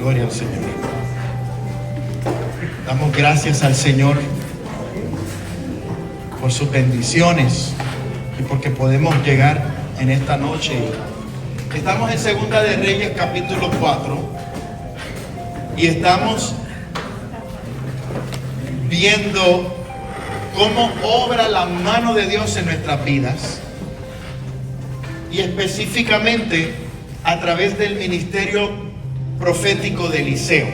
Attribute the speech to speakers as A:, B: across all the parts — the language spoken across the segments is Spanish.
A: Gloria al Señor. Damos gracias al Señor por sus bendiciones y porque podemos llegar en esta noche. Estamos en Segunda de Reyes capítulo 4 y estamos viendo cómo obra la mano de Dios en nuestras vidas, y específicamente a través del ministerio profético de Eliseo.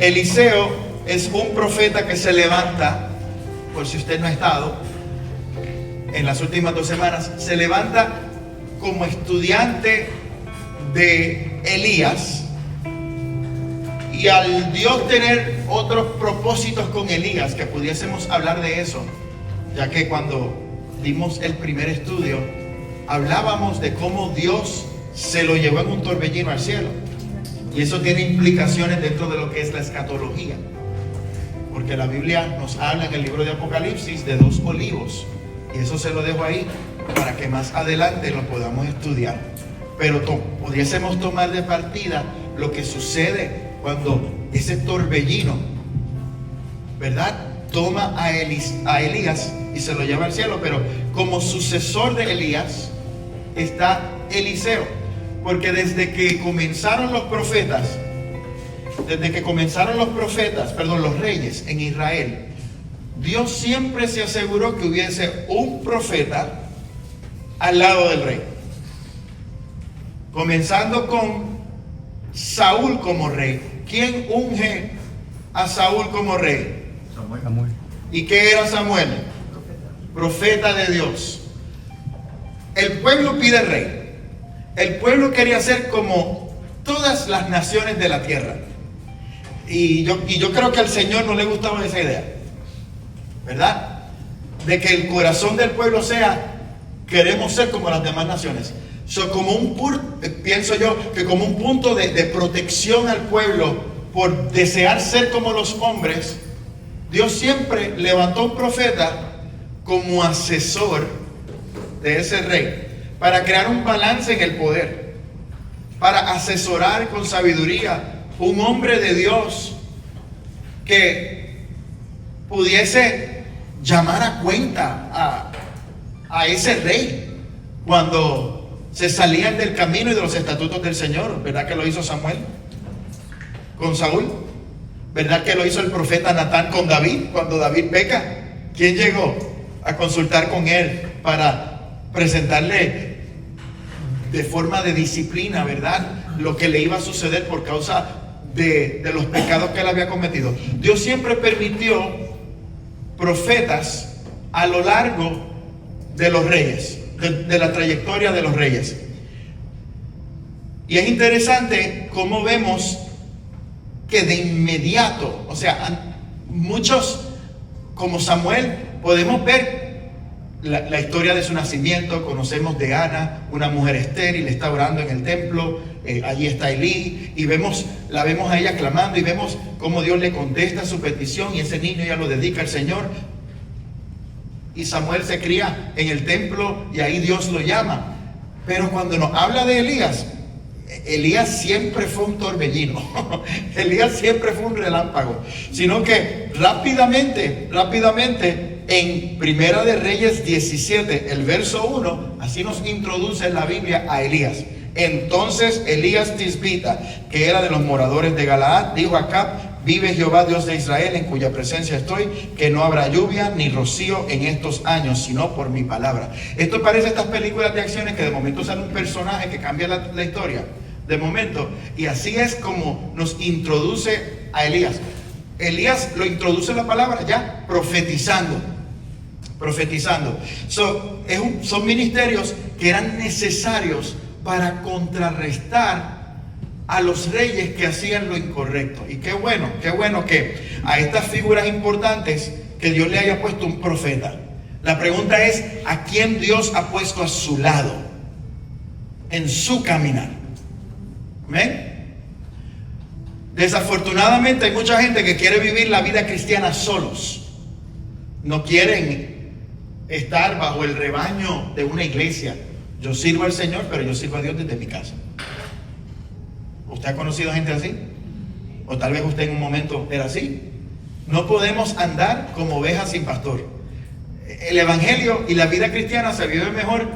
A: Eliseo es un profeta que se levanta, por si usted no ha estado en las últimas 2 semanas, se levanta como estudiante de Elías, y al Dios tener otros propósitos con Elías, que pudiésemos hablar de eso, ya que cuando dimos el primer estudio hablábamos de cómo Dios se lo llevó en un torbellino al cielo, y eso tiene implicaciones dentro de lo que es la escatología, porque la Biblia nos habla en el libro de Apocalipsis de 2 olivos, y eso se lo dejo ahí para que más adelante lo podamos estudiar. Pero pudiésemos tomar de partida lo que sucede cuando ese torbellino, ¿verdad?, toma a Elías y se lo lleva al cielo. Pero como sucesor de Elías está Eliseo, porque desde que comenzaron los reyes en Israel, Dios siempre se aseguró que hubiese un profeta al lado del rey, comenzando con Saúl como rey. ¿Quién unge a Saúl como rey?
B: Samuel.
A: ¿Y qué era Samuel? Profeta de Dios. El pueblo pide rey. El pueblo quería ser como todas las naciones de la tierra. Y yo creo que al Señor no le gustaba esa idea, ¿verdad? De que el corazón del pueblo sea: queremos ser como las demás naciones. Pienso yo que como un punto de protección al pueblo por desear ser como los hombres, Dios siempre levantó un profeta como asesor de ese rey, para crear un balance en el poder, para asesorar con sabiduría un hombre de Dios que pudiese llamar a cuenta a ese rey cuando se salían del camino y de los estatutos del Señor. ¿Verdad que lo hizo Samuel con Saúl? ¿Verdad que lo hizo el profeta Natán con David cuando David peca? ¿Quién llegó a consultar con él para presentarle de forma de disciplina, ¿verdad?, lo que le iba a suceder por causa de los pecados que él había cometido? Dios siempre permitió profetas a lo largo de los reyes, de la trayectoria de los reyes. Y es interesante cómo vemos que de inmediato, o sea, muchos como Samuel, podemos ver la historia de su nacimiento. Conocemos de Ana, una mujer estéril, está orando en el templo, allí está Elí, y la vemos a ella clamando, y vemos cómo Dios le contesta su petición, y ese niño ya lo dedica al Señor. Y Samuel se cría en el templo y ahí Dios lo llama. Pero cuando nos habla de Elías, Elías siempre fue un torbellino. Elías siempre fue un relámpago. Sino que rápidamente, en Primera de Reyes 17, el verso 1, así nos introduce en la Biblia a Elías. Entonces Elías Tisbita, que era de los moradores de Galaad, dijo a Acab: vive Jehová Dios de Israel, en cuya presencia estoy, que no habrá lluvia ni rocío en estos años, sino por mi palabra. Esto parece estas películas de acciones que de momento sale un personaje que cambia la historia, de momento. Y así es como nos introduce a Elías. Elías lo introduce en la palabra ya profetizando. Son ministerios que eran necesarios para contrarrestar a los reyes que hacían lo incorrecto. Y qué bueno que a estas figuras importantes que Dios le haya puesto un profeta. La pregunta es: ¿a quién Dios ha puesto a su lado en su caminar? ¿Amén? Desafortunadamente hay mucha gente que quiere vivir la vida cristiana solos. No quieren estar bajo el rebaño de una iglesia. Yo sirvo al Señor, pero yo sirvo a Dios desde mi casa. ¿Usted ha conocido gente así? O tal vez usted en un momento era así. No podemos andar como ovejas sin pastor. El evangelio y la vida cristiana se vive mejor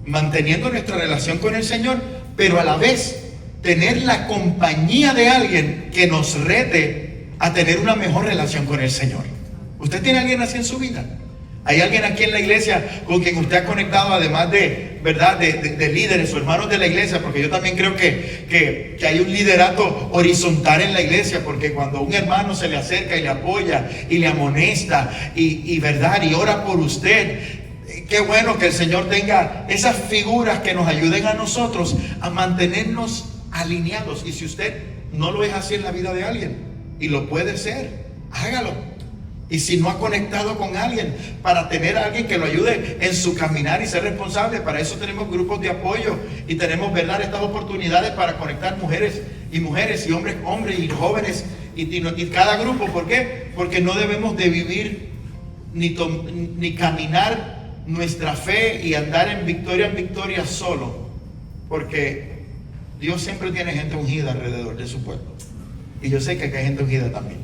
A: manteniendo nuestra relación con el Señor, pero a la vez tener la compañía de alguien que nos rete a tener una mejor relación con el Señor. ¿Usted tiene alguien así en su vida? ¿Hay alguien aquí en la iglesia con quien usted ha conectado, además de, ¿verdad?, de líderes o hermanos de la iglesia? Porque yo también creo que hay un liderato horizontal en la iglesia, porque cuando un hermano se le acerca y le apoya y le amonesta y ¿verdad?, y ora por usted, qué bueno que el Señor tenga esas figuras que nos ayuden a nosotros a mantenernos alineados. Y si usted no lo es así en la vida de alguien y lo puede ser, hágalo. Y si no ha conectado con alguien, para tener a alguien que lo ayude en su caminar y ser responsable, para eso tenemos grupos de apoyo y tenemos, ¿verdad?, estas oportunidades para conectar mujeres y hombres y jóvenes y cada grupo. ¿Por qué? Porque no debemos de vivir ni caminar nuestra fe y andar en victoria solo, porque Dios siempre tiene gente ungida alrededor de su pueblo. Y yo sé que aquí hay gente ungida también.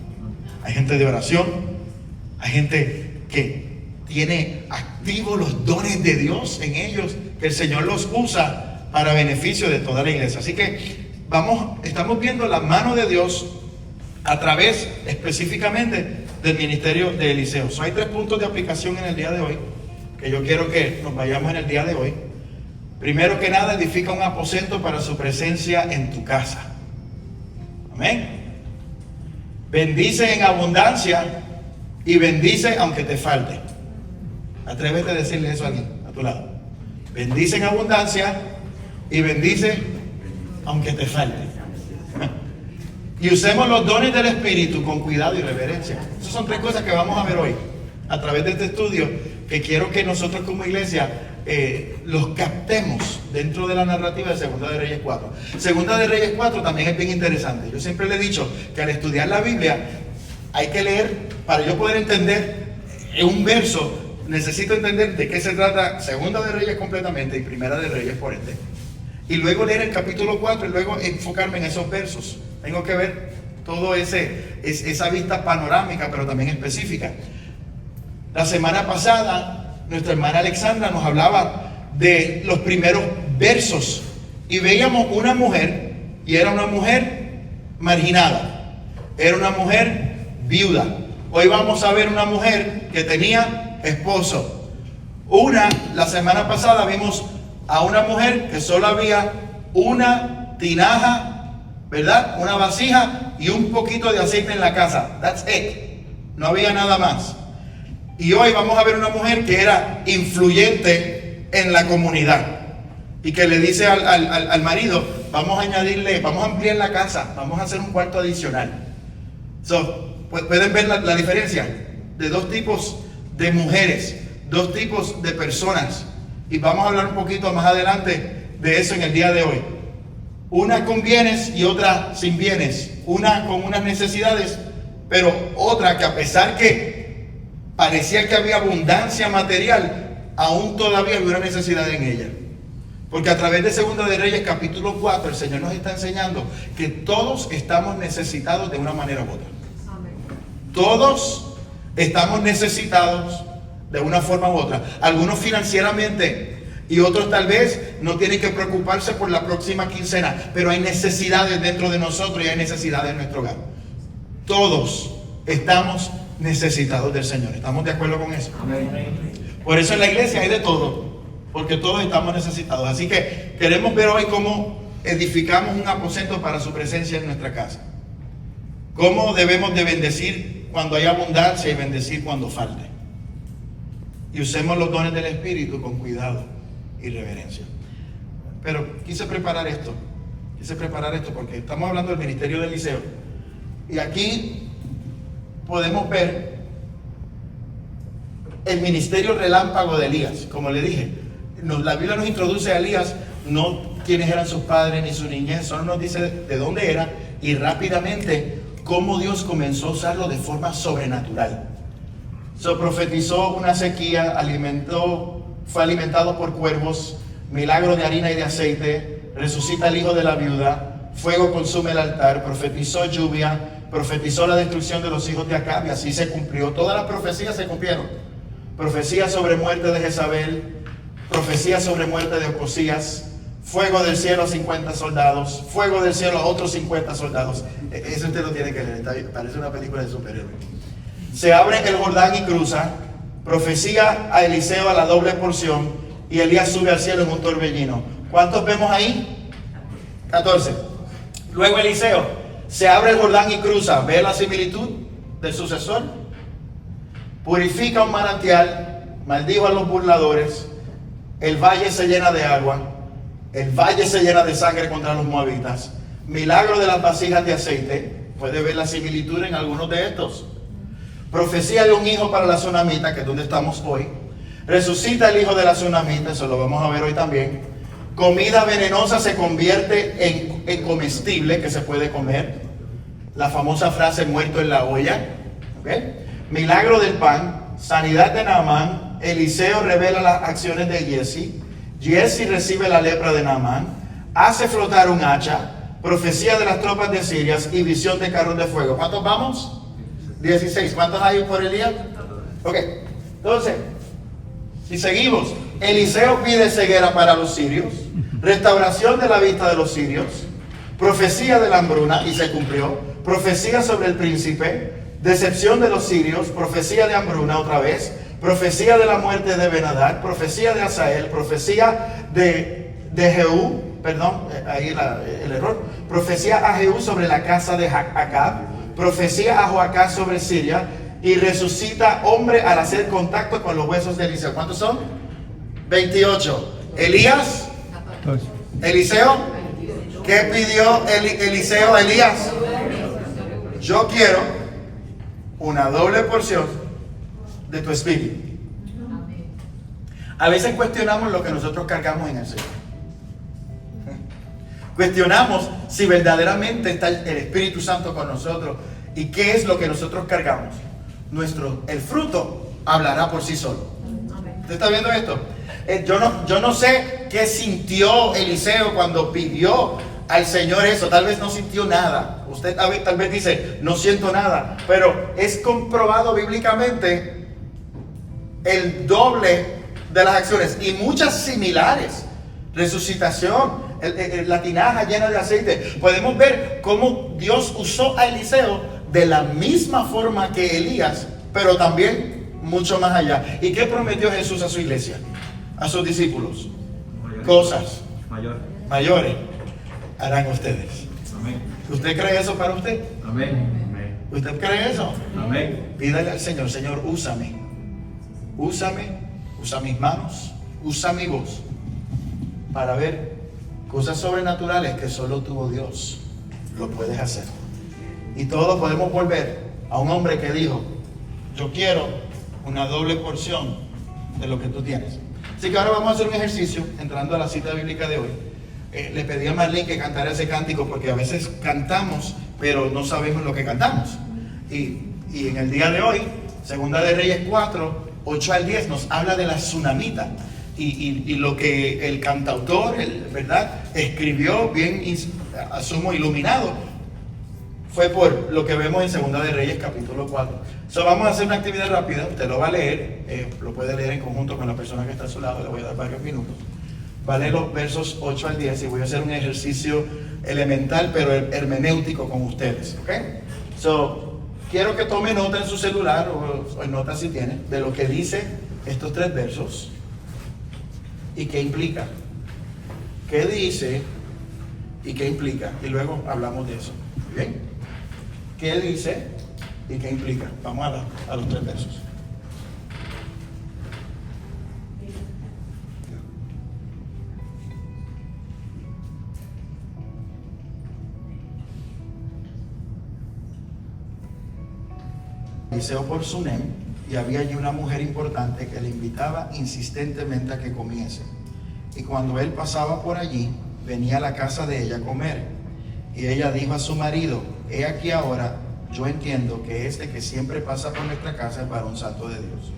A: Hay gente de oración. Hay gente que tiene activos los dones de Dios en ellos, que el Señor los usa para beneficio de toda la iglesia. Así que estamos viendo la mano de Dios a través específicamente del ministerio de Eliseo. Hay 3 puntos de aplicación en el día de hoy, que yo quiero que nos vayamos en el día de hoy. Primero que nada, edifica un aposento para su presencia en tu casa. Amén. Bendice en abundancia y bendice aunque te falte. Atrévete a decirle eso a alguien a tu lado. Bendice en abundancia y bendice aunque te falte. Y usemos los dones del Espíritu con cuidado y reverencia. Esas son 3 cosas que vamos a ver hoy a través de este estudio, que quiero que nosotros como iglesia los captemos dentro de la narrativa de Segunda de Reyes 4. Segunda de Reyes 4 también es bien interesante. Yo siempre le he dicho que al estudiar la Biblia hay que leer, para yo poder entender en un verso, necesito entender de qué se trata Segunda de Reyes completamente y Primera de Reyes por ende. Y luego leer el capítulo 4 y luego enfocarme en esos versos. Tengo que ver todo esa vista panorámica, pero también específica. La semana pasada, nuestra hermana Alexandra nos hablaba de los primeros versos y veíamos una mujer, y era una mujer marginada, era una mujer viuda. Hoy vamos a ver una mujer que tenía esposo. La semana pasada vimos a una mujer que solo había una tinaja, ¿verdad?, una vasija y un poquito de aceite en la casa. That's it. No había nada más. Y hoy vamos a ver una mujer que era influyente en la comunidad y que le dice al marido: vamos a ampliar la casa, vamos a hacer un cuarto adicional. Pueden ver la diferencia de 2 tipos de mujeres, 2 tipos de personas, y vamos a hablar un poquito más adelante de eso en el día de hoy. Una con bienes y otra sin bienes, una con unas necesidades, pero otra que, a pesar que parecía que había abundancia material, aún todavía había una necesidad en ella. Porque a través de Segunda de Reyes capítulo 4 el Señor nos está enseñando que todos estamos necesitados de una manera u otra. Todos estamos necesitados de una forma u otra. Algunos financieramente y otros tal vez no tienen que preocuparse por la próxima quincena, pero hay necesidades dentro de nosotros y hay necesidades en nuestro hogar. Todos estamos necesitados del Señor. ¿Estamos de acuerdo con eso? Amén. Por eso en la iglesia hay de todo, porque todos estamos necesitados. Así que queremos ver hoy cómo edificamos un aposento para su presencia en nuestra casa. Cómo debemos de bendecir cuando hay abundancia y bendecir cuando falte. Y usemos los dones del Espíritu con cuidado y reverencia. Pero quise preparar esto porque estamos hablando del ministerio de Eliseo. Y aquí podemos ver el ministerio relámpago de Elías. Como le dije, la Biblia nos introduce a Elías, no quiénes eran sus padres ni su niñez, solo nos dice de dónde era y rápidamente cómo Dios comenzó a usarlo de forma sobrenatural. Profetizó una sequía, fue alimentado por cuervos, milagro de harina y de aceite, resucita al hijo de la viuda, fuego consume el altar, profetizó lluvia, profetizó la destrucción de los hijos de Acab, y así se cumplió. Todas las profecías se cumplieron. Profecía sobre muerte de Jezabel, profecía sobre muerte de Ocosías, fuego del cielo a 50 soldados, fuego del cielo a otros 50 soldados. Eso usted lo tiene que leer, parece una película de superhéroes. Se abre el Jordán y cruza, profecía a Eliseo a la doble porción, y Elías sube al cielo en un torbellino. ¿Cuántos vemos ahí? 14. Luego Eliseo, se abre el Jordán y cruza, ¿ve la similitud del sucesor? Purifica un manantial, maldijo a los burladores, el valle se llena de agua, el valle se llena de sangre contra los moabitas, milagro de las vasijas de aceite, puede ver la similitud en algunos de estos. Profecía de un hijo para la tsunamita, que es donde estamos hoy. Resucita el hijo de la tsunamita, eso lo vamos a ver hoy también. Comida venenosa se convierte en comestible, que se puede comer. La famosa frase muerto en la olla. ¿Okay? Milagro del pan, sanidad de Naamán. Eliseo revela las acciones de Giesi. Giesi recibe la lepra de Naamán. Hace flotar un hacha. Profecía de las tropas de Siria y visión de carros de fuego. ¿Cuántos vamos? 16. ¿Cuántos hay por el día? Ok. Entonces, si seguimos, Eliseo pide ceguera para los sirios, restauración de la vista de los sirios, profecía de la hambruna, y se cumplió, profecía sobre el príncipe, decepción de los sirios, profecía de hambruna otra vez, profecía de la muerte de Ben-Hadad, profecía de Asael, profecía de Jehú, perdón, ahí el error, profecía a Jehú sobre la casa de Acab, profecía a Joacás sobre Siria, y resucita hombre al hacer contacto con los huesos de Eliseo. ¿Cuántos son? 28. Elías, Eliseo, ¿qué pidió Eliseo a Elías? Yo quiero una doble porción de tu espíritu. A veces cuestionamos lo que nosotros cargamos en el Señor. Cuestionamos si verdaderamente está el Espíritu Santo con nosotros y qué es lo que nosotros cargamos. El fruto hablará por sí solo. ¿Usted está viendo esto? Yo no sé qué sintió Eliseo cuando pidió al Señor eso. Tal vez no sintió nada. Usted tal vez dice, no siento nada. Pero es comprobado bíblicamente el doble de las acciones y muchas similares. Resucitación, la tinaja llena de aceite. Podemos ver cómo Dios usó a Eliseo de la misma forma que Elías, pero también mucho más allá. ¿Y qué prometió Jesús a su iglesia? A sus discípulos. Cosas mayores harán ustedes.
B: Amén.
A: ¿Usted cree eso para usted?
B: Amén.
A: ¿Usted cree eso?
B: Amén.
A: Pídale al Señor, Señor, úsame. Úsame, usa mis manos, usa mi voz para ver cosas sobrenaturales que solo tú, oh Dios, lo puedes hacer. Y todos podemos volver a un hombre que dijo, yo quiero una doble porción de lo que tú tienes. Así que ahora vamos a hacer un ejercicio, entrando a la cita bíblica de hoy. Le pedí a Marlene que cantara ese cántico porque a veces cantamos, pero no sabemos lo que cantamos. Y en el día de hoy, Segunda de Reyes 4, 8 al 10, nos habla de la tsunamita. Y lo que el cantautor, ¿verdad?, escribió bien, asumo, iluminado, fue por lo que vemos en Segunda de Reyes capítulo 4. Vamos a hacer una actividad rápida, usted lo va a leer, lo puede leer en conjunto con la persona que está a su lado, le voy a dar varios minutos. Va a leer los versos 8 al 10 y voy a hacer un ejercicio elemental pero hermenéutico con ustedes, ¿ok? Quiero que tome nota en su celular o en nota si tiene, de lo que dice estos 3 versos y qué implica. ¿Qué dice y qué implica? Y luego hablamos de eso. ¿Bien? ¿Qué dice y qué implica? Vamos a los 3 versos. Eliseo por Sunem, y había allí una mujer importante que le invitaba insistentemente a que comiese. Y cuando él pasaba por allí, venía a la casa de ella a comer. Y ella dijo a su marido, he aquí ahora, yo entiendo que este que siempre pasa por nuestra casa es varón santo de Dios.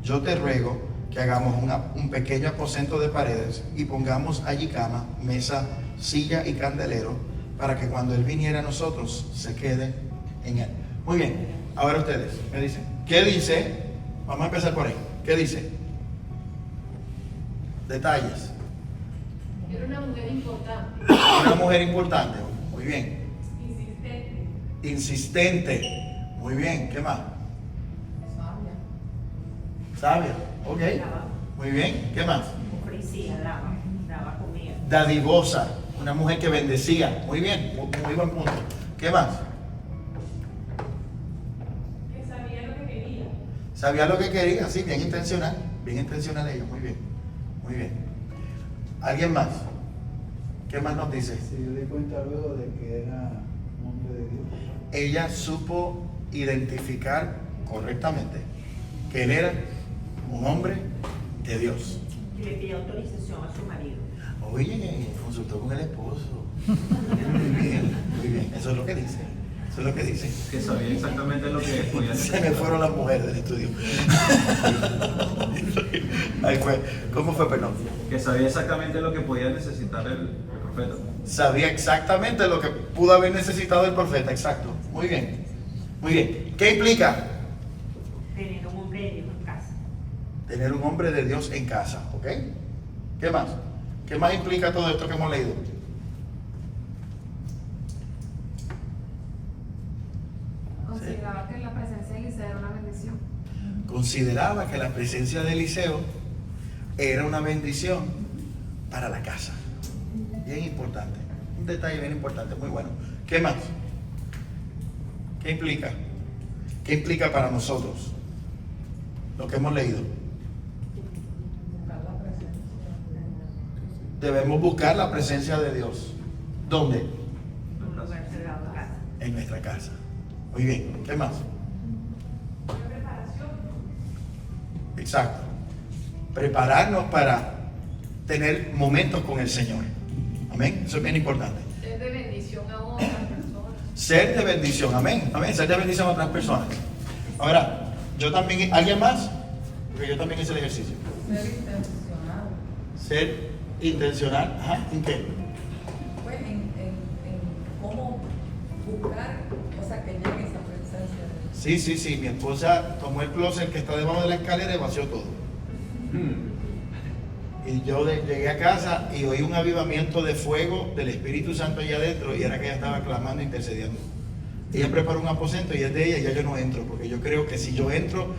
A: Yo te ruego que hagamos un pequeño aposento de paredes y pongamos allí cama, mesa, silla y candelero para que cuando Él viniera a nosotros se quede en Él. Muy bien, ahora ustedes me dicen, ¿qué dice? Vamos a empezar por ahí. ¿Qué dice? Detalles.
C: Era una mujer importante.
A: Una mujer importante. Muy bien.
C: Insistente.
A: Insistente. Muy bien. ¿Qué más?
C: Sabia.
A: Sabia. Ok. Muy bien. ¿Qué más?
D: Ofrecía, daba comida.
A: Dadivosa. Una mujer que bendecía. Muy bien. Muy buen punto. ¿Qué más?
C: Que sabía lo que quería.
A: Sabía lo que quería. Sí, bien intencional. Bien intencional ella. Muy bien. Muy bien. ¿Alguien más? ¿Qué más nos dice?
E: Se dio cuenta luego de que era un hombre de Dios.
A: Ella supo identificar correctamente que él era un hombre de Dios.
D: Y le pidió autorización a su marido.
A: Oye, consultó con el esposo. Muy bien, muy bien. Eso es lo que dice. Eso es lo que dice.
B: Que sabía exactamente lo que podía
A: Se me
B: necesitar.
A: fueron las mujeres del estudio. Ahí fue. ¿Cómo fue, perdón?
B: Que sabía exactamente lo que podía necesitar el profeta.
A: Sabía exactamente lo que pudo haber necesitado el profeta. Exacto. Muy bien. Muy bien. ¿Qué implica?
D: Tener un hombre de Dios en casa.
A: Tener un hombre de Dios en casa. ¿Ok? ¿Qué más? ¿Qué más implica todo esto que hemos leído?
C: Consideraba que la presencia de Eliseo era una bendición.
A: Consideraba que la presencia de Eliseo era una bendición para la casa. Bien importante. Un detalle bien importante, muy bueno. ¿Qué más? ¿Qué implica? ¿Qué implica para nosotros lo que hemos leído?
C: Buscar la presencia.
A: Debemos buscar la presencia de Dios. ¿Dónde?
D: Un lugar cerrado en casa.
A: En nuestra casa. Muy bien. ¿Qué más?
C: Preparación.
A: Exacto. Prepararnos para tener momentos con el Señor. Amén. Eso es bien importante.
C: Es de bendición a otras personas.
A: Ser de bendición. Amén. Amén. Ser de bendición a otras personas. Ahora, yo también, ¿alguien más? Porque yo también hice el ejercicio.
F: Ser intencional,
A: Ser intencional. Ajá. ¿En qué?
F: pues en cómo buscar, o sea, que llegue esa presencia de Dios.
A: Sí. Mi esposa tomó el closet que está debajo de la escalera y vació todo. Y yo llegué a casa y oí un avivamiento de fuego del Espíritu Santo allá adentro y era que ella estaba clamando e intercediendo. Ella preparó un aposento y es de ella y ya yo no entro, porque yo creo que si yo entro,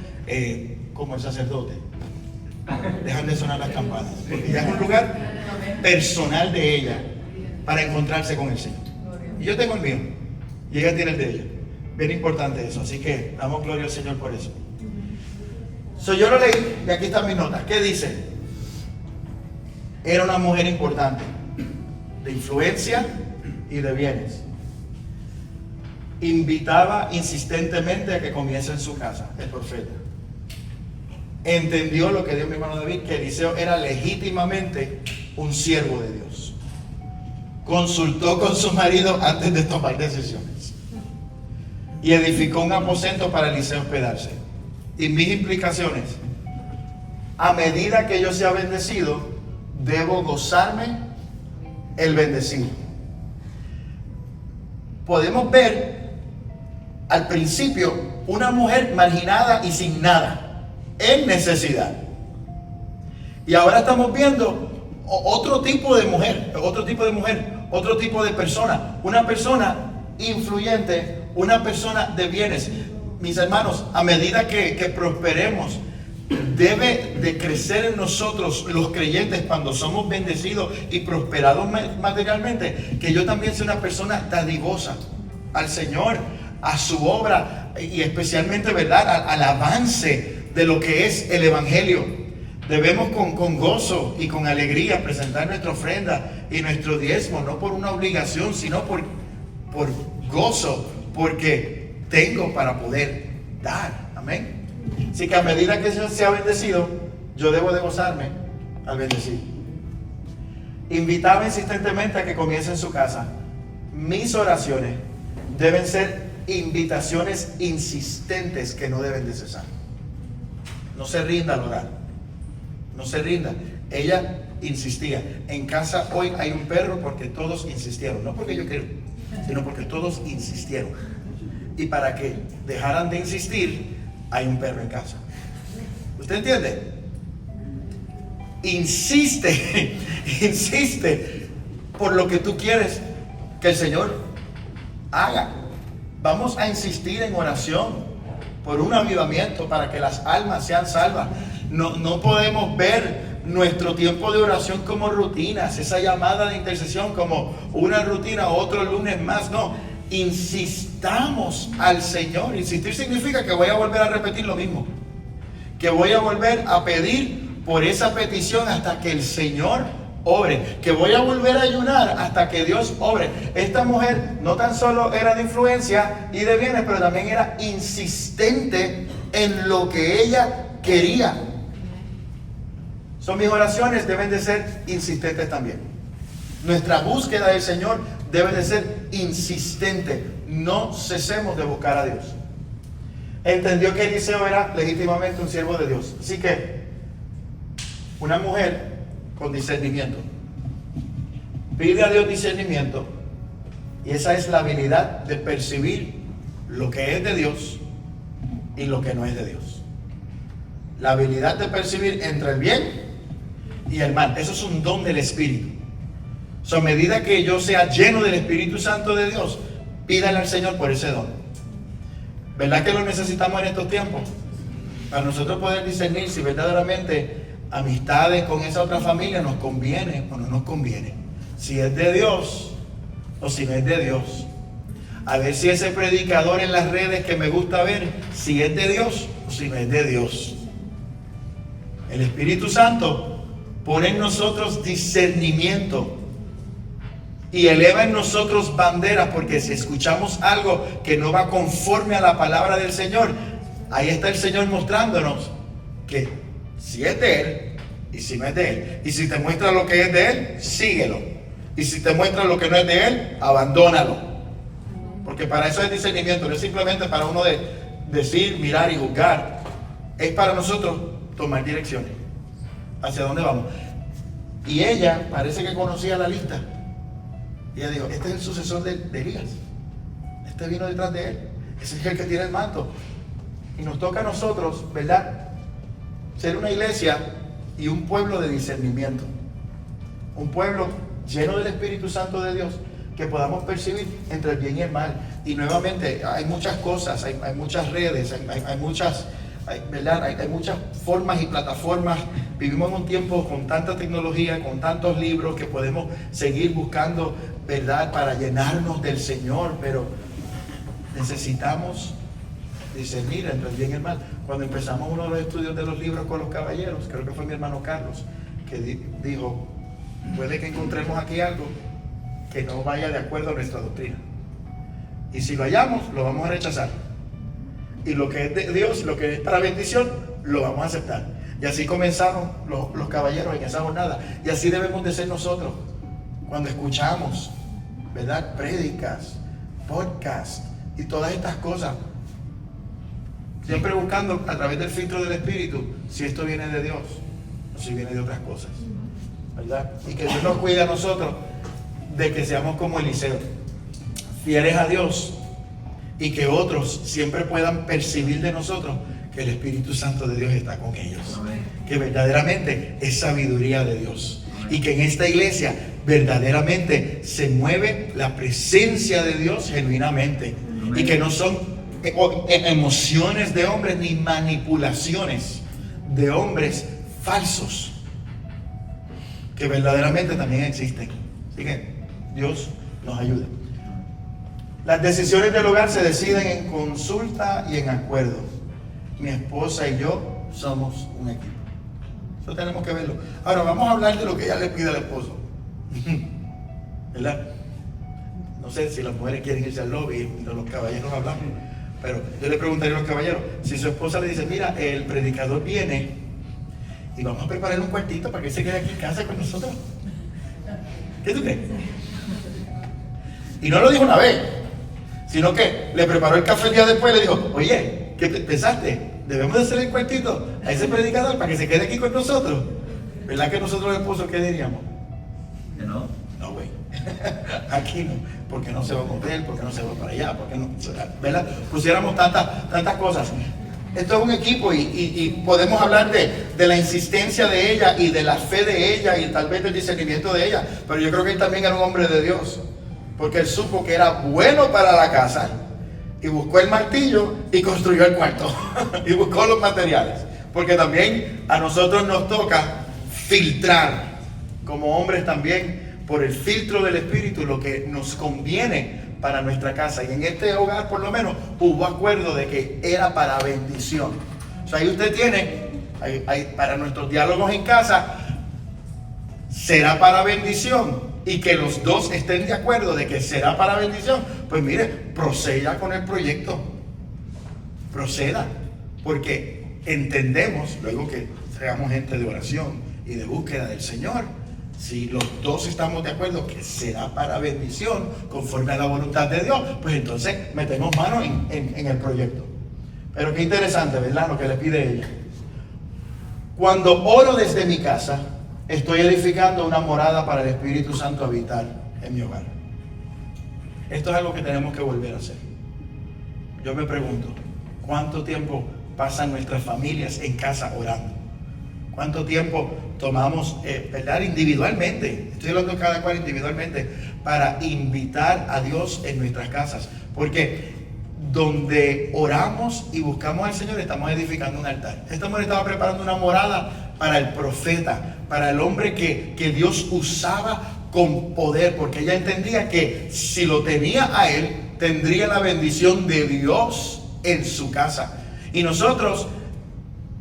A: como el sacerdote, dejan de sonar las campanas, porque ya es un lugar personal de ella para encontrarse con el Señor. Y yo tengo el mío y ella tiene el de ella. Bien importante eso, así que damos gloria al Señor por eso. Yo lo leí y aquí están mis notas. ¿Qué dice? Era una mujer importante, de influencia y de bienes. Invitaba insistentemente a que comiese en su casa, el profeta. Entendió lo que dijo mi hermano David, que Eliseo era legítimamente un siervo de Dios. Consultó con su marido antes de tomar decisiones. Y edificó un aposento para Eliseo hospedarse. Y mis implicaciones: a medida que yo sea bendecido, debo gozarme el bendecido. Podemos ver al principio una mujer marginada y sin nada, en necesidad. Y ahora estamos viendo otro tipo de mujer, otro tipo de persona, una persona influyente, una persona de bienes. Mis hermanos, a medida que prosperemos, debe de crecer en nosotros los creyentes cuando somos bendecidos y prosperados materialmente, que yo también sea una persona dadivosa al Señor, a su obra y especialmente, ¿verdad?, al avance de lo que es el Evangelio. Debemos con gozo y con alegría presentar nuestra ofrenda y nuestro diezmo, no por una obligación, sino por gozo, porque tengo para poder dar. Amén. Así que a medida que yo sea bendecido, yo debo de gozarme al bendecido. Invitaba insistentemente a que comience en su casa. Mis oraciones deben ser invitaciones insistentes que no deben de cesar. No se rinda al orar. No se rinda. Ella insistía. En casa hoy hay un perro porque todos insistieron. No porque yo quiero, sino porque todos insistieron. Y para que dejaran de insistir, hay un perro en casa. ¿Usted entiende? Insiste, insiste por lo que tú quieres que el Señor haga. Vamos a insistir en oración por un avivamiento para que las almas sean salvas. No podemos ver nuestro tiempo de oración como rutinas, esa llamada de intercesión como una rutina, otro lunes más. No, insistamos al Señor. Insistir significa que voy a volver a repetir lo mismo, que voy a volver a pedir por esa petición hasta que el Señor obre, que voy a volver a ayunar hasta que Dios obre. Esta mujer no tan solo era de influencia y de bienes, pero también era insistente en lo que ella quería. Mis oraciones deben de ser insistentes también. Nuestra búsqueda del Señor debe de ser insistente. No cesemos de buscar a Dios. Entendió que Eliseo era legítimamente un siervo de Dios. Así que una mujer con discernimiento pide a Dios discernimiento, y esa es la habilidad de percibir lo que es de Dios y lo que no es de Dios. La habilidad de percibir entre el bien y el mal. Eso es un don del Espíritu. A medida que yo sea lleno del Espíritu Santo de Dios, pídale al Señor por ese don. ¿Verdad que lo necesitamos en estos tiempos? Para nosotros poder discernir si verdaderamente amistades con esa otra familia nos conviene o no nos conviene. Si es de Dios o si no es de Dios. A ver si ese predicador en las redes que me gusta ver, si es de Dios o si no es de Dios. El Espíritu Santo pone en nosotros discernimiento y eleva en nosotros banderas, porque si escuchamos algo que no va conforme a la palabra del Señor, ahí está el Señor mostrándonos que si es de Él y si no es de Él. Y si te muestra lo que es de Él, síguelo. Y si te muestra lo que no es de Él, abandónalo. Porque para eso es discernimiento. No es simplemente para uno de decir, mirar y juzgar. Es para nosotros tomar direcciones. ¿Hacia dónde vamos? Y ella parece que conocía la lista. Y ella dijo, este es el sucesor de Elías. Este vino detrás de él. Ese es el que tiene el manto. Y nos toca a nosotros, ¿verdad?, ser una iglesia y un pueblo de discernimiento. Un pueblo lleno del Espíritu Santo de Dios, que podamos percibir entre el bien y el mal. Y nuevamente, hay muchas cosas, hay muchas redes, hay muchas, ¿verdad? Hay muchas formas y plataformas. Vivimos en un tiempo con tanta tecnología, con tantos libros, que podemos seguir buscando verdad para llenarnos del Señor, pero necesitamos discernir entre el bien y el mal. Cuando empezamos uno de los estudios de los libros con los caballeros, creo que fue mi hermano Carlos, que dijo, puede que encontremos aquí algo que no vaya de acuerdo a nuestra doctrina. Y si lo hallamos, lo vamos a rechazar. Y lo que es de Dios, lo que es para bendición, lo vamos a aceptar. Y así comenzaron los caballeros en esa jornada. Y así debemos de ser nosotros. Cuando escuchamos, ¿verdad?, prédicas, podcasts y todas estas cosas, siempre buscando a través del filtro del Espíritu si esto viene de Dios o si viene de otras cosas, ¿verdad? Y que Dios nos cuide a nosotros de que seamos como Eliseo, fieles a Dios, y que otros siempre puedan percibir de nosotros que el Espíritu Santo de Dios está con ellos. Que verdaderamente es sabiduría de Dios. Y que en esta iglesia verdaderamente se mueve la presencia de Dios genuinamente. Y que no son emociones de hombres ni manipulaciones de hombres falsos, que verdaderamente también existen. Así que Dios nos ayude. Las decisiones del hogar se deciden en consulta y en acuerdo. Mi esposa y yo somos un equipo. Eso tenemos que verlo. Ahora vamos a hablar de lo que ella le pide al esposo. ¿Verdad? No sé si las mujeres quieren irse al lobby y los caballeros hablamos. Pero yo le preguntaría a los caballeros, si su esposa le dice, mira, el predicador viene y vamos a preparar un cuartito para que se quede aquí en casa con nosotros. ¿Qué tú crees? Y no lo dijo una vez, sino que le preparó el café el día después y le dijo, oye, ¿qué pensaste? Debemos de hacer el cuartito a ese predicador para que se quede aquí con nosotros. ¿Verdad que nosotros los esposos qué diríamos?
B: Que no.
A: No, güey. Aquí no. Porque no se va con él, porque no se va para allá, porque no, ¿verdad? Pusiéramos tantas cosas. Esto es un equipo y podemos hablar de la insistencia de ella y de la fe de ella y tal vez del discernimiento de ella. Pero yo creo que él también era un hombre de Dios. Porque él supo que era bueno para la casa y buscó el martillo y construyó el cuarto y buscó los materiales. Porque también a nosotros nos toca filtrar como hombres también por el filtro del Espíritu lo que nos conviene para nuestra casa. Y en este hogar por lo menos hubo acuerdo de que era para bendición. O sea, ahí usted tiene, para nuestros diálogos en casa, será para bendición. Y que los dos estén de acuerdo de que será para bendición. Pues mire, proceda con el proyecto. Proceda. Porque entendemos, luego que seamos gente de oración y de búsqueda del Señor, si los dos estamos de acuerdo que será para bendición, conforme a la voluntad de Dios, pues entonces metemos mano en el proyecto. Pero qué interesante, ¿verdad? Lo que le pide ella. Cuando oro desde mi casa, estoy edificando una morada para el Espíritu Santo habitar en mi hogar. Esto es algo que tenemos que volver a hacer. Yo me pregunto, ¿cuánto tiempo pasan nuestras familias en casa orando? ¿Cuánto tiempo tomamos, verdad, individualmente? Estoy hablando de cada cual individualmente, para invitar a Dios en nuestras casas. Porque donde oramos y buscamos al Señor, estamos edificando un altar. Esta mujer estaba preparando una morada para el profeta, para el hombre que Dios usaba con poder, porque ella entendía que si lo tenía a él, tendría la bendición de Dios en su casa. Y nosotros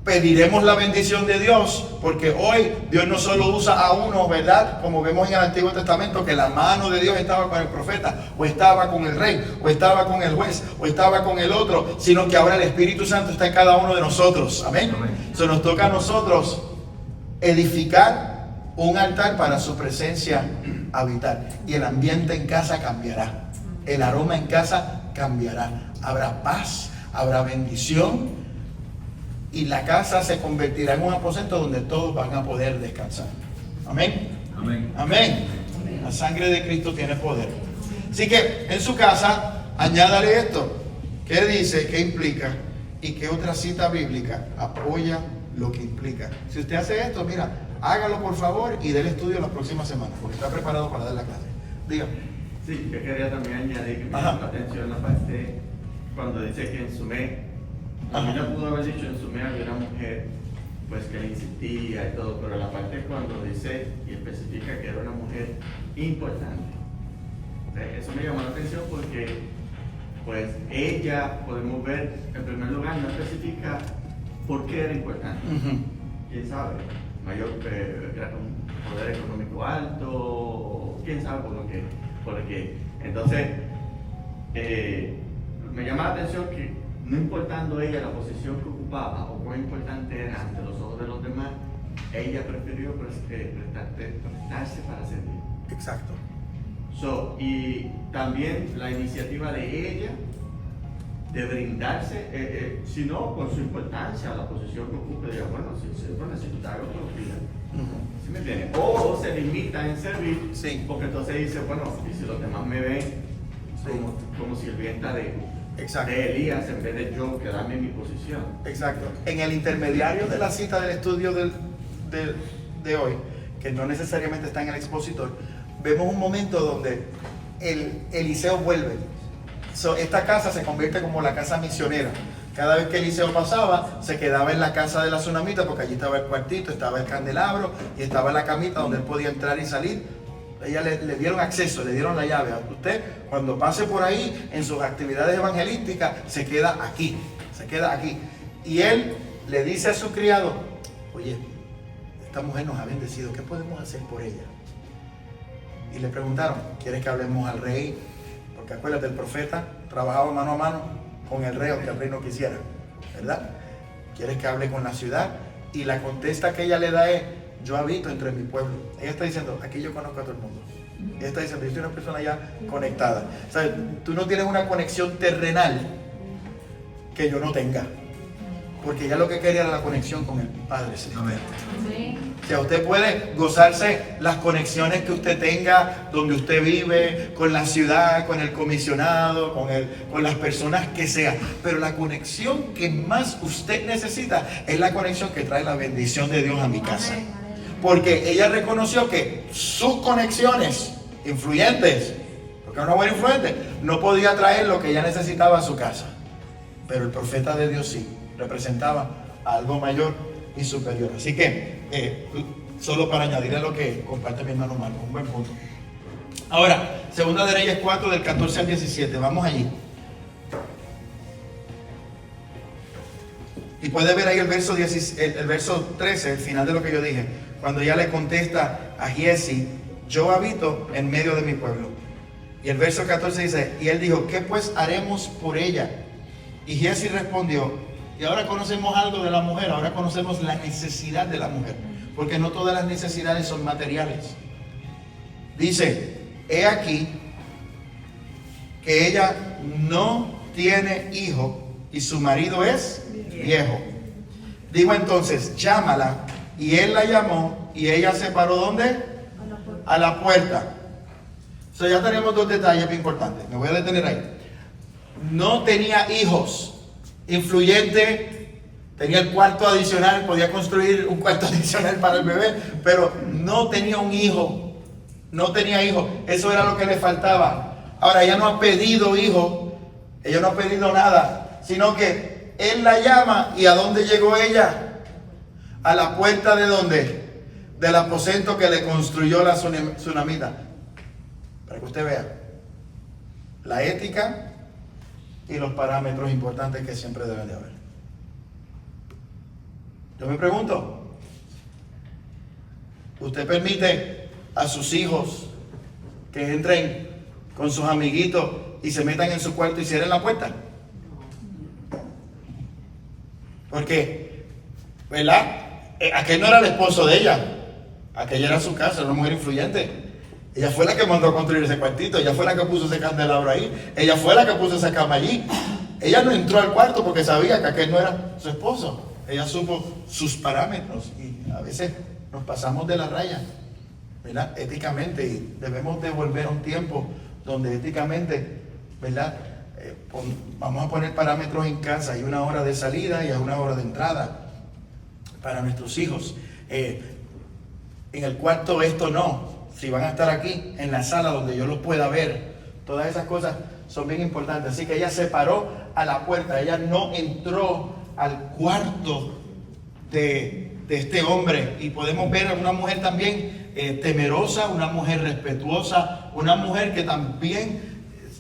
A: pediremos la bendición de Dios, porque hoy Dios no solo usa a uno, ¿verdad? Como vemos en el Antiguo Testamento, que la mano de Dios estaba con el profeta, o estaba con el rey, o estaba con el juez, o estaba con el otro, sino que ahora el Espíritu Santo está en cada uno de nosotros. Amén. Eso nos toca a nosotros edificar un altar para su presencia habitar. Y el ambiente en casa cambiará. El aroma en casa cambiará. Habrá paz, habrá bendición. Y la casa se convertirá en un aposento donde todos van a poder descansar. Amén.
B: Amén.
A: Amén. La sangre de Cristo tiene poder. Así que en su casa, añádale esto. ¿Qué dice? ¿Qué implica? ¿Y qué otra cita bíblica apoya lo que implica? Si usted hace esto, mira, hágalo por favor y déle estudio las próximas semanas, porque está preparado para dar la clase. Dígame.
G: Sí, yo quería también añadir que me
A: Ajá.
G: llamó la atención la parte cuando dice que en Sumé, también
A: Ajá.
G: ya pudo haber dicho en Sumé había una mujer pues que le insistía y todo, pero la parte cuando dice y especifica que era una mujer importante. Eso me llamó la atención porque pues ella, podemos ver, en primer lugar no especifica por qué era importante. ¿Quién sabe? Mayor un poder económico alto, quién sabe por qué. Entonces, me llama la atención que no importando ella la posición que ocupaba o cuán importante era ante los ojos de los demás, ella prefirió prestarse para servir.
A: Exacto.
G: Y también la iniciativa de ella de brindarse, si no con su importancia, la posición que ocupe, diga, bueno, si lo necesita algo, lo pida. ¿Sí me entienden? O se limita en servir,
A: Sí.
G: porque entonces dice, bueno, y si los demás me ven como sirvienta
A: Exacto.
G: de Elías, en vez de yo quedarme en mi posición.
A: Exacto. En el intermediario de la cita del estudio de hoy, que no necesariamente está en el expositor, vemos un momento donde Eliseo vuelve. Esta casa se convierte como la casa misionera. Cada vez que Eliseo pasaba, se quedaba en la casa de la tsunamita, porque allí estaba el cuartito, estaba el candelabro y estaba la camita donde él podía entrar y salir. Ella le dieron acceso, le dieron la llave. Usted, cuando pase por ahí en sus actividades evangelísticas, se queda aquí. Y él le dice a su criado, oye, esta mujer nos ha bendecido, ¿qué podemos hacer por ella? Y le preguntaron, ¿quieres que hablemos al rey? Porque acuérdate, el profeta trabajaba mano a mano con el rey, aunque el rey no quisiera, ¿verdad? ¿Quieres que hable con la ciudad? Y la contesta que ella le da es, yo habito entre mi pueblo. Ella está diciendo, aquí yo conozco a todo el mundo. Ella está diciendo, yo soy una persona ya conectada. O sea, tú no tienes una conexión terrenal que yo no tenga. Porque ella lo que quería era la conexión con el Padre Celestial.
B: Amén.
C: Sí.
A: Ya usted puede gozarse las conexiones que usted tenga, donde usted vive, con la ciudad, con el comisionado, con las personas que sea. Pero la conexión que más usted necesita es la conexión que trae la bendición de Dios a mi casa.
C: Amén, aleluya.
A: Porque ella reconoció que sus conexiones influyentes, porque era una buena influente, no podía traer lo que ella necesitaba a su casa. Pero el profeta de Dios sí, representaba algo mayor y superior. Así que, solo para añadir a lo que comparte mi hermano Marco, un buen punto. Ahora, Segunda de Reyes 4, del 14 al 17, vamos allí. Y puede ver ahí el verso 13, el final de lo que yo dije, cuando ella le contesta a Giezi: yo habito en medio de mi pueblo. Y el verso 14 dice: y él dijo, ¿qué pues haremos por ella? Y Giezi respondió, y ahora conocemos algo de la mujer, ahora conocemos la necesidad de la mujer, porque no todas las necesidades son materiales. Dice: he aquí que ella no tiene hijo y su marido es viejo. Dijo entonces: llámala. Y él la llamó y ella se paró ¿dónde? A la puerta. So, ya tenemos dos detalles bien importantes. Me voy a detener ahí. No tenía hijos. Influyente. Tenía el cuarto adicional. Podía construir un cuarto adicional para el bebé. Pero no tenía un hijo. No tenía hijo. Eso era lo que le faltaba. Ahora, ella no ha pedido hijo. Ella no ha pedido nada. Sino que él la llama. ¿Y a dónde llegó ella? A la puerta de ¿dónde? Del aposento que le construyó la tsunamita. Para que usted vea la ética y los parámetros importantes que siempre deben de haber. Yo me pregunto, ¿usted permite a sus hijos que entren con sus amiguitos y se metan en su cuarto y cierren la puerta? Porque, ¿verdad? Aquel no era el esposo de ella. Aquella era su casa, era una mujer influyente. Ella fue la que mandó a construir ese cuartito. Ella fue la que puso ese candelabro ahí. Ella fue la que puso esa cama allí. Ella no entró al cuarto porque sabía que aquel no era su esposo. Ella supo sus parámetros. Y a veces nos pasamos de la raya, ¿verdad? Éticamente. Y debemos de volver a un tiempo donde éticamente, ¿verdad? Vamos a poner parámetros en casa. Hay una hora de salida y hay una hora de entrada para nuestros hijos. En el cuarto esto no. Si van a estar aquí en la sala donde yo los pueda ver, todas esas cosas son bien importantes. Así que ella se paró a la puerta. Ella no entró al cuarto de este hombre. Y podemos ver a una mujer también temerosa, una mujer respetuosa, una mujer que también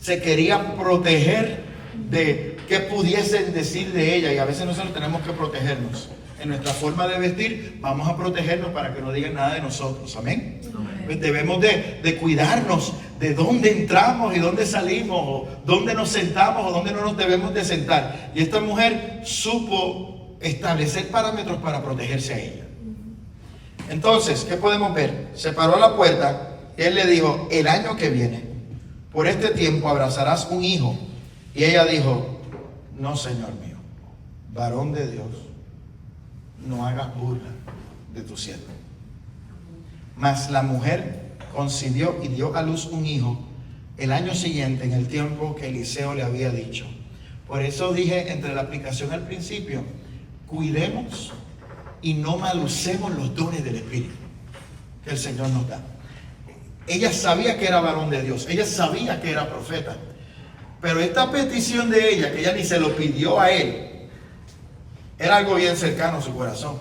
A: se quería proteger de qué pudiesen decir de ella. Y a veces nosotros tenemos que protegernos. En nuestra forma de vestir, vamos a protegernos para que no digan nada de nosotros. Amén. Pues debemos de cuidarnos de dónde entramos y dónde salimos, o dónde nos sentamos o dónde no nos debemos de sentar. Y esta mujer supo establecer parámetros para protegerse a ella. Entonces, ¿qué podemos ver? Se paró a la puerta y él le dijo: el año que viene, por este tiempo abrazarás un hijo. Y ella dijo: no, Señor mío, varón de Dios, no hagas burla de tu siervo. Mas la mujer concibió y dio a luz un hijo el año siguiente, en el tiempo que Eliseo le había dicho. Por eso dije entre la aplicación al principio: cuidemos y no malusemos los dones del Espíritu que el Señor nos da. Ella sabía que era varón de Dios, ella sabía que era profeta, pero esta petición de ella, que ella ni se lo pidió a él, era algo bien cercano a su corazón.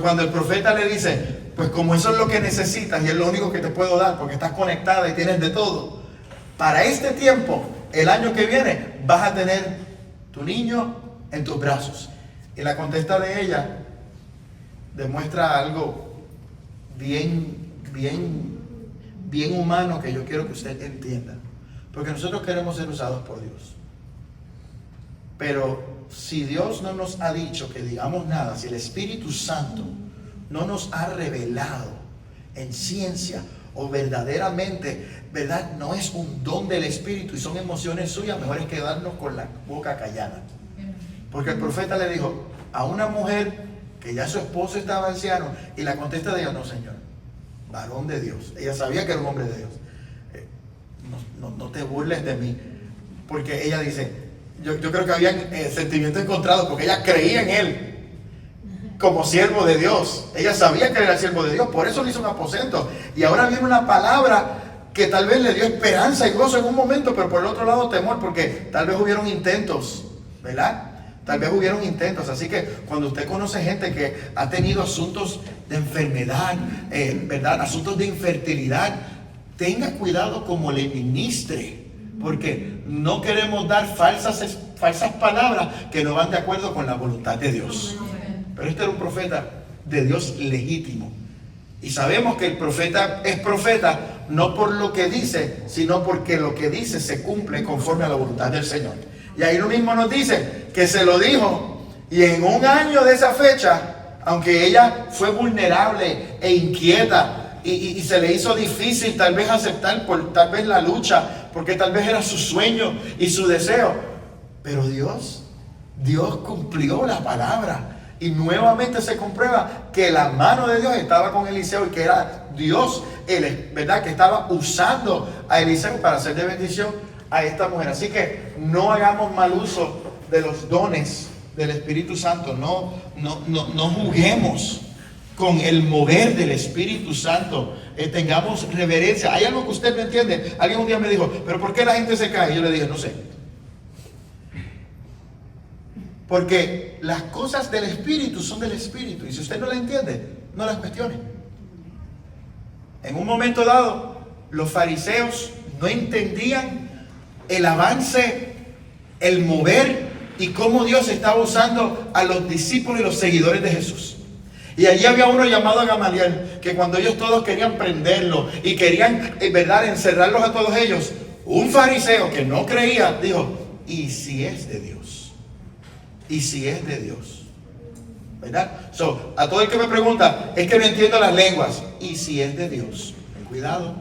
A: Cuando el profeta le dice: pues como eso es lo que necesitas y es lo único que te puedo dar, porque estás conectada y tienes de todo, para este tiempo, el año que viene, vas a tener tu niño en tus brazos. Y la contesta de ella demuestra algo bien humano que yo quiero que usted entienda. Porque nosotros queremos ser usados por Dios. Pero si Dios no nos ha dicho que digamos nada, si el Espíritu Santo no nos ha revelado en ciencia o verdaderamente, ¿verdad? No es un don del Espíritu y son emociones suyas, mejor es quedarnos con la boca callada. Porque el profeta le dijo a una mujer que ya su esposo estaba anciano, y la contesta de ella, no señor, varón de Dios. Ella sabía que era un hombre de Dios. No te burles de mí, porque ella dice, yo creo que habían sentimientos encontrados, porque ella creía en él como siervo de Dios. Ella sabía que era el siervo de Dios, por eso le hizo un aposento. Y ahora viene una palabra que tal vez le dio esperanza y gozo en un momento, pero por el otro lado temor, porque tal vez hubieron intentos, ¿verdad? Tal vez hubieron intentos. Así que cuando usted conoce gente que ha tenido asuntos de enfermedad, ¿verdad? Asuntos de infertilidad, tenga cuidado como le ministre, porque no queremos dar falsas palabras que no van de acuerdo con la voluntad de Dios. Pero este era un profeta de Dios legítimo. Y sabemos que el profeta es profeta no por lo que dice, sino porque lo que dice se cumple conforme a la voluntad del Señor. Y ahí lo mismo nos dice que se lo dijo. Y en un año de esa fecha, aunque ella fue vulnerable e inquieta, y se le hizo difícil tal vez aceptar por tal vez la lucha, porque tal vez era su sueño y su deseo, pero Dios cumplió la palabra. Y nuevamente se comprueba que la mano de Dios estaba con Eliseo y que era Dios, ¿verdad?, que estaba usando a Eliseo para hacer de bendición a esta mujer. Así que no hagamos mal uso de los dones del Espíritu Santo. No juguemos con el mover del Espíritu Santo. Tengamos reverencia. Hay algo que usted no entiende. Alguien un día me dijo, ¿pero por qué la gente se cae? Yo le dije, no sé. Porque las cosas del Espíritu son del Espíritu. Y si usted no las entiende, no las cuestione. En un momento dado, los fariseos no entendían el avance, el mover y cómo Dios estaba usando a los discípulos y los seguidores de Jesús. Y allí había uno llamado Gamaliel, que cuando ellos todos querían prenderlo y querían, en verdad, encerrarlos a todos ellos, un fariseo que no creía, dijo, ¿y si es de Dios? ¿Y si es de Dios? ¿Verdad? A todo el que me pregunta, es que no entiendo las lenguas. ¿Y si es de Dios? Ten cuidado.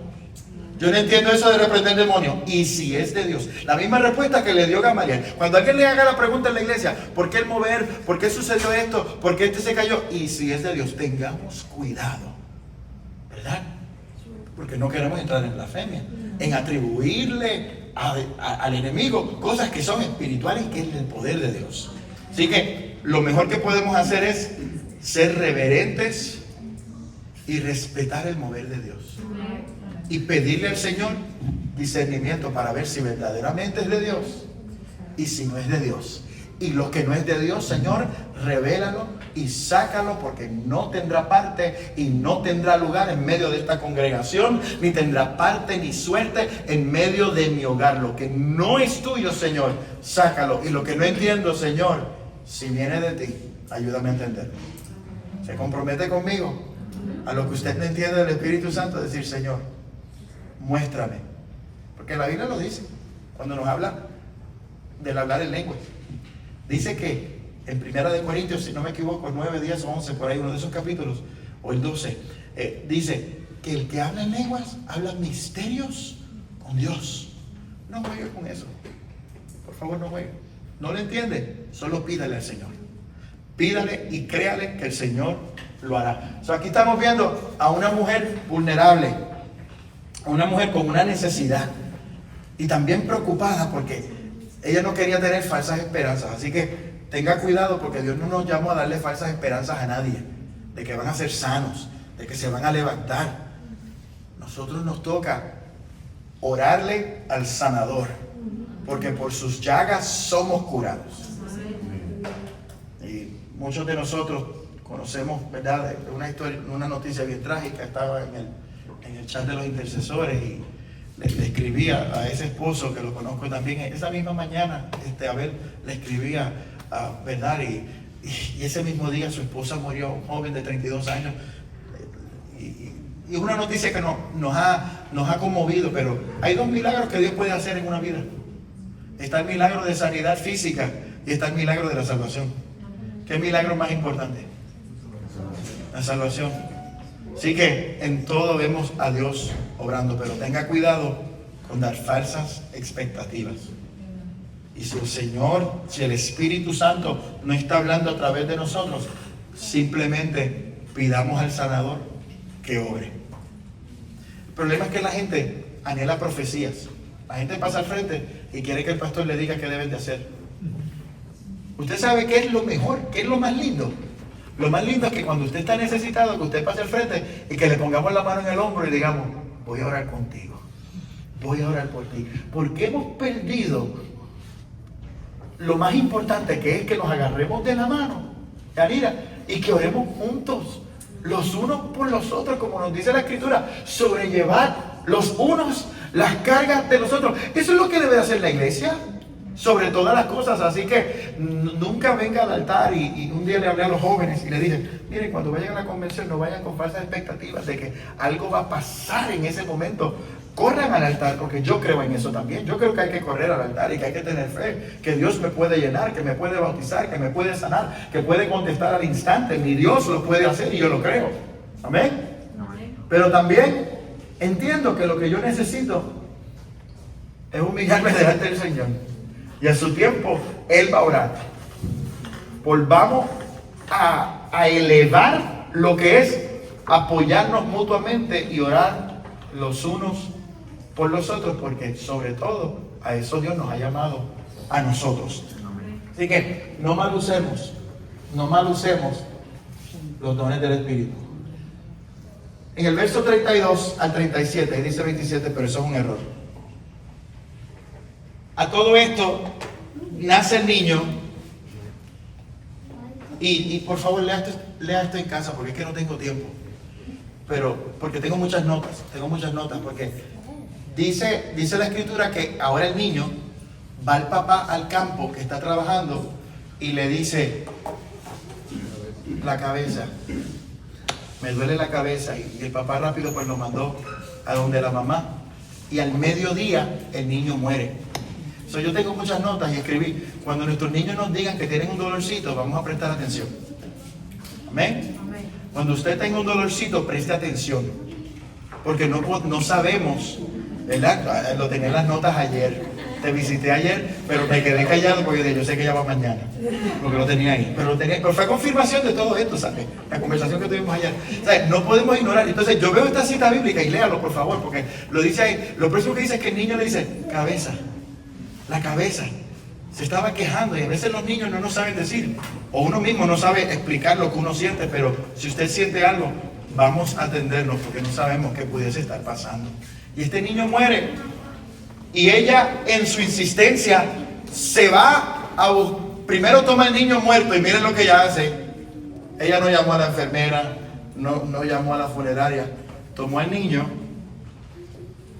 A: Yo no entiendo eso de reprender demonios. ¿Y si es de Dios? La misma respuesta que le dio Gamaliel. Cuando alguien le haga la pregunta en la iglesia, ¿por qué el mover? ¿Por qué sucedió esto? ¿Por qué este se cayó? ¿Y si es de Dios? Tengamos cuidado, ¿verdad? Porque no queremos entrar en blasfemia, en atribuirle al enemigo cosas que son espirituales, que es el poder de Dios. Así que lo mejor que podemos hacer es ser reverentes y respetar el mover de Dios. Y pedirle al Señor discernimiento para ver si verdaderamente es de Dios y si no es de Dios. Y lo que no es de Dios, Señor, revélalo y sácalo, porque no tendrá parte y no tendrá lugar en medio de esta congregación, ni tendrá parte ni suerte en medio de mi hogar. Lo que no es tuyo, Señor, sácalo. Y lo que no entiendo, Señor, si viene de ti, ayúdame a entender. Se compromete conmigo a lo que usted no entiende del Espíritu Santo, decir, Señor, muéstrame. Porque la Biblia lo dice, cuando nos habla del hablar en lenguas. Dice que en 1 Corintios, si no me equivoco, el 9, 10 o 11, por ahí, uno de esos capítulos, o el 12, dice que el que habla en lenguas, habla misterios con Dios. No juegue con eso. Por favor, no juegue. ¿No lo entiende? Solo pídale al Señor. Pídale y créale que el Señor lo hará. Aquí estamos viendo a una mujer vulnerable, a una mujer con una necesidad y también preocupada porque ella no quería tener falsas esperanzas. Así que tenga cuidado, porque Dios no nos llamó a darle falsas esperanzas a nadie, de que van a ser sanos, de que se van a levantar. Nosotros nos toca orarle al sanador, porque por sus llagas somos curados. Y muchos de nosotros conocemos, ¿verdad?, una historia, una noticia bien trágica. Estaba en el chat de los intercesores y le escribía a ese esposo, que lo conozco también, esa misma mañana, Abel le escribía, ¿verdad? Y ese mismo día su esposa murió, un joven de 32 años. Y es una noticia que nos ha conmovido, pero hay dos milagros que Dios puede hacer en una vida. Está el milagro de sanidad física y está el milagro de la salvación. ¿Qué milagro más importante? La salvación. Así que en todo vemos a Dios obrando, pero tenga cuidado con dar falsas expectativas. Y si el Espíritu Santo no está hablando a través de nosotros, simplemente pidamos al sanador que obre. El problema es que la gente anhela profecías. La gente pasa al frente y quiere que el pastor le diga qué deben de hacer. Usted sabe qué es lo mejor, qué es lo más lindo. Lo más lindo es que cuando usted está necesitado, que usted pase al frente y que le pongamos la mano en el hombro y digamos, voy a orar contigo, voy a orar por ti. Porque hemos perdido lo más importante, que es que nos agarremos de la mano, Yanira, y que oremos juntos, los unos por los otros, como nos dice la Escritura, sobrellevar los unos las cargas de los otros. Eso es lo que debe hacer la iglesia, sobre todas las cosas. Así que nunca venga al altar y un día le hablé a los jóvenes y le dije, miren, cuando vayan a la convención no vayan con falsas expectativas de que algo va a pasar en ese momento. Corran al altar, porque yo creo en eso también. Yo creo que hay que correr al altar y que hay que tener fe, que Dios me puede llenar, que me puede bautizar, que me puede sanar, que puede contestar al instante. Mi Dios lo puede hacer y yo lo creo. Amén. Pero también entiendo que lo que yo necesito es humillarme delante del Señor. Y a su tiempo, Él va a orar. Volvamos a elevar lo que es apoyarnos mutuamente y orar los unos por los otros, porque sobre todo a eso Dios nos ha llamado a nosotros. Así que no mal usemos los dones del Espíritu. En el verso 32 al 37, dice 27, pero eso es un error. A todo esto nace el niño. Y por favor lea esto en casa, porque es que no tengo tiempo. Pero porque tengo muchas notas, porque dice la Escritura que ahora el niño va al papá al campo que está trabajando y le dice, la cabeza, me duele la cabeza, y el papá rápido pues lo mandó a donde la mamá, y al mediodía el niño muere. Yo tengo muchas notas y escribí, cuando nuestros niños nos digan que tienen un dolorcito, vamos a prestar atención. Amén. Cuando usted tenga un dolorcito, preste atención, porque no sabemos, ¿verdad? Lo tenía en las notas ayer, te visité ayer, pero me quedé callado porque yo sé que ya va mañana, porque lo tenía ahí, pero fue confirmación de todo esto, ¿sabes? La conversación que tuvimos ayer, ¿sabes? No podemos ignorar. Entonces yo veo esta cita bíblica y léalo por favor, porque lo dice ahí. Lo próximo que dice es que el niño le dice, cabeza, la cabeza. Se estaba quejando, y a veces los niños no nos saben decir, o uno mismo no sabe explicar lo que uno siente, pero si usted siente algo, vamos a atendernos, porque no sabemos qué pudiese estar pasando. Y este niño muere, y ella en su insistencia se va primero toma el niño muerto, y miren lo que ella hace. Ella no llamó a la enfermera, no llamó a la funeraria, tomó al niño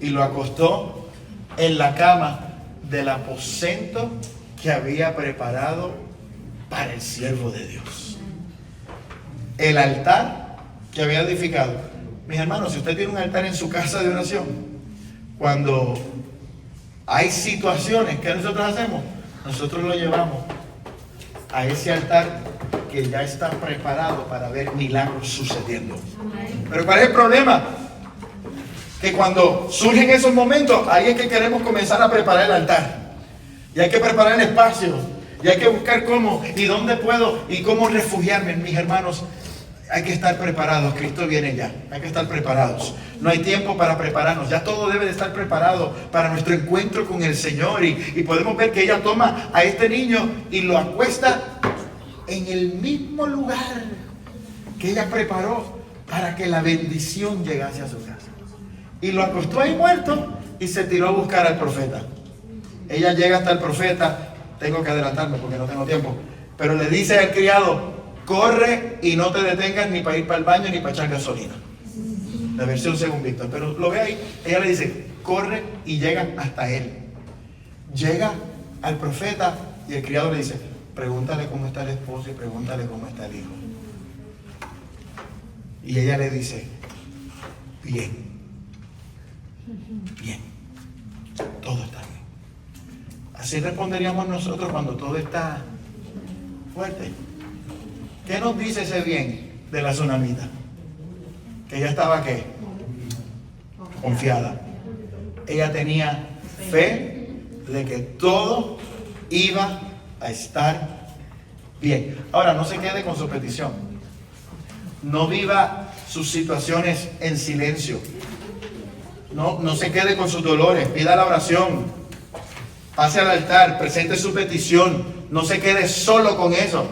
A: y lo acostó en la cama del aposento que había preparado para el siervo de Dios. El altar que había edificado. Mis hermanos, si usted tiene un altar en su casa de oración, cuando hay situaciones, ¿qué nosotros hacemos? Nosotros lo llevamos a ese altar que ya está preparado para ver milagros sucediendo. Pero ¿cuál es el problema? Que cuando surgen esos momentos, ahí es que queremos comenzar a preparar el altar. Y hay que preparar el espacio. Y hay que buscar cómo y dónde puedo y cómo refugiarme. Mis hermanos, hay que estar preparados. Cristo viene ya. Hay que estar preparados. No hay tiempo para prepararnos. Ya todo debe de estar preparado para nuestro encuentro con el Señor. Y podemos ver que ella toma a este niño y lo acuesta en el mismo lugar que ella preparó para que la bendición llegase a su casa. Y lo acostó ahí muerto y se tiró a buscar al profeta. Ella llega hasta el profeta, tengo que adelantarme porque no tengo tiempo, pero le dice al criado, corre y no te detengas ni para ir para el baño ni para echar gasolina. La versión según Víctor, pero lo ve ahí. Ella le dice, corre, y llega hasta él. Llega al profeta y el criado le dice, pregúntale cómo está el esposo y pregúntale cómo está el hijo. Y ella le dice, bien, todo está bien. Así responderíamos nosotros cuando todo está fuerte. ¿Qué nos dice ese bien de la tsunamita? Que ella estaba, ¿qué? Confiada. Ella tenía fe de que todo iba a estar bien. Ahora, no se quede con su petición. No viva sus situaciones en silencio. No se quede con sus dolores. Pida la oración. Pase al altar. Presente su petición. No se quede solo con eso.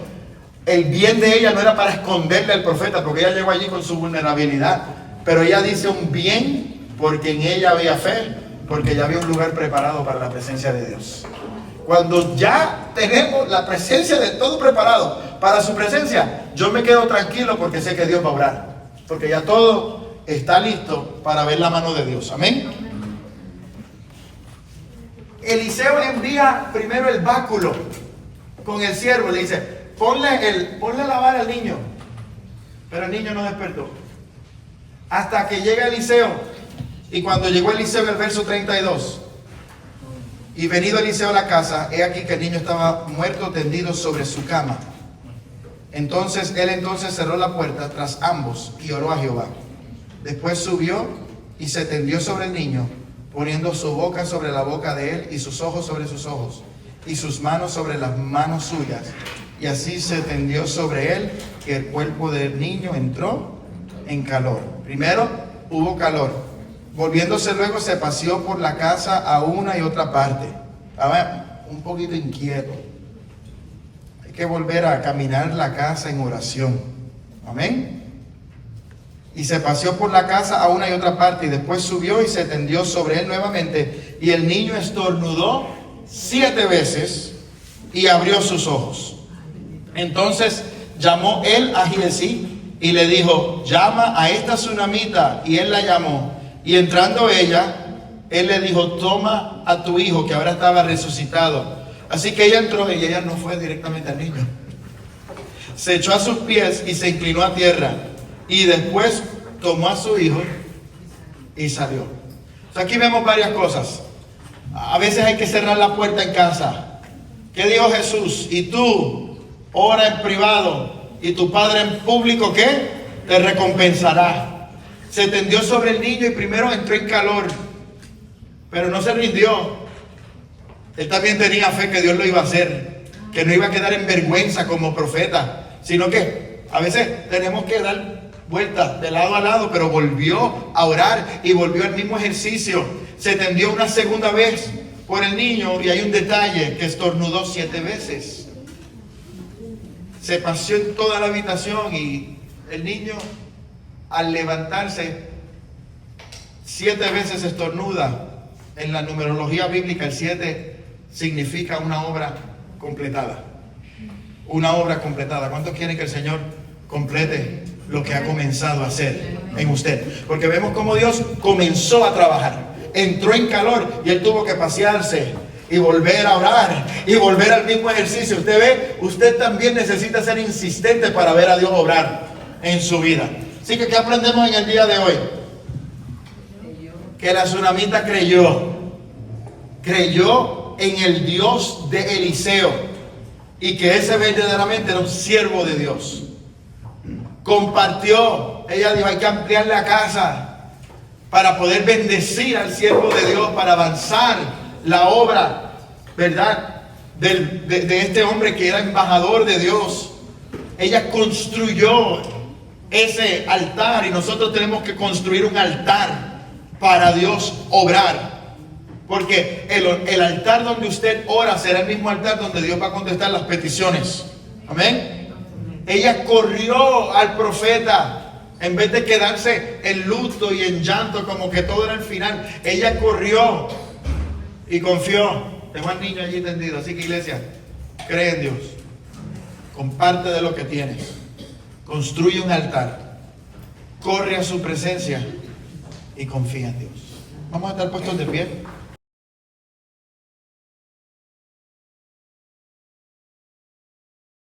A: El bien de ella no era para esconderle al profeta, porque ella llegó allí con su vulnerabilidad. Pero ella dice un bien porque en ella había fe, porque ya había un lugar preparado para la presencia de Dios. Cuando ya tenemos la presencia de todo preparado para su presencia, yo me quedo tranquilo porque sé que Dios va a obrar. Porque ya todo está listo para ver la mano de Dios. Amén. Eliseo envía primero el báculo con el siervo. Le dice, ponle a lavar al niño. Pero el niño no despertó. Hasta que llega Eliseo. Y cuando llegó Eliseo en el verso 32. Y venido Eliseo a la casa, he aquí que el niño estaba muerto tendido sobre su cama. Entonces él cerró la puerta tras ambos y oró a Jehová. Después subió y se tendió sobre el niño, poniendo su boca sobre la boca de él y sus ojos sobre sus ojos y sus manos sobre las manos suyas. Y así se tendió sobre él, que el cuerpo del niño entró en calor. Primero hubo calor. Volviéndose luego se paseó por la casa a una y otra parte. Estaba un poquito inquieto. Hay que volver a caminar la casa en oración. Amén. Y se paseó por la casa a una y otra parte. Y después subió y se tendió sobre él nuevamente. Y el niño estornudó 7 veces y abrió sus ojos. Entonces llamó él a Giezi y le dijo, llama a esta tsunamita. Y él la llamó. Y entrando ella, él le dijo, toma a tu hijo que ahora estaba resucitado. Así que ella entró y ella no fue directamente al niño. Se echó a sus pies y se inclinó a tierra. Y después tomó a su hijo y salió. Aquí vemos varias cosas. A veces hay que cerrar la puerta en casa. ¿Qué dijo Jesús? Y tú, ora en privado y tu Padre en público, ¿qué? Te recompensará. Se tendió sobre el niño y primero entró en calor, pero no se rindió. Él también tenía fe que Dios lo iba a hacer, que no iba a quedar en vergüenza como profeta, sino que a veces tenemos que dar vueltas de lado a lado, pero volvió a orar y volvió al mismo ejercicio. Se tendió una segunda vez por el niño y hay un detalle, que estornudó 7 veces. Se paseó en toda la habitación y el niño, al levantarse, 7 veces estornuda. En la numerología bíblica el 7 significa una obra completada. Una obra completada. ¿Cuántos quieren que el Señor complete lo que ha comenzado a hacer en usted? Porque vemos cómo Dios comenzó a trabajar. Entró en calor y él tuvo que pasearse y volver a orar y volver al mismo ejercicio. Usted ve, usted también necesita ser insistente para ver a Dios obrar en su vida. Así que, ¿qué aprendemos en el día de hoy? Que la tsunamita creyó en el Dios de Eliseo y que ese verdaderamente era un siervo de Dios. Compartió. Ella dijo, hay que ampliar la casa para poder bendecir al siervo de Dios, para avanzar la obra, ¿verdad? De este hombre que era embajador de Dios. Ella construyó ese altar y nosotros tenemos que construir un altar para Dios obrar. Porque el altar donde usted ora será el mismo altar donde Dios va a contestar las peticiones. Amén. Ella corrió al profeta. En vez de quedarse en luto y en llanto como que todo era el final, ella corrió y confió. Dejó al niño allí tendido. Así que, iglesia, cree en Dios. Comparte de lo que tienes. Construye un altar. Corre a su presencia y confía en Dios. Vamos a estar puestos de pie.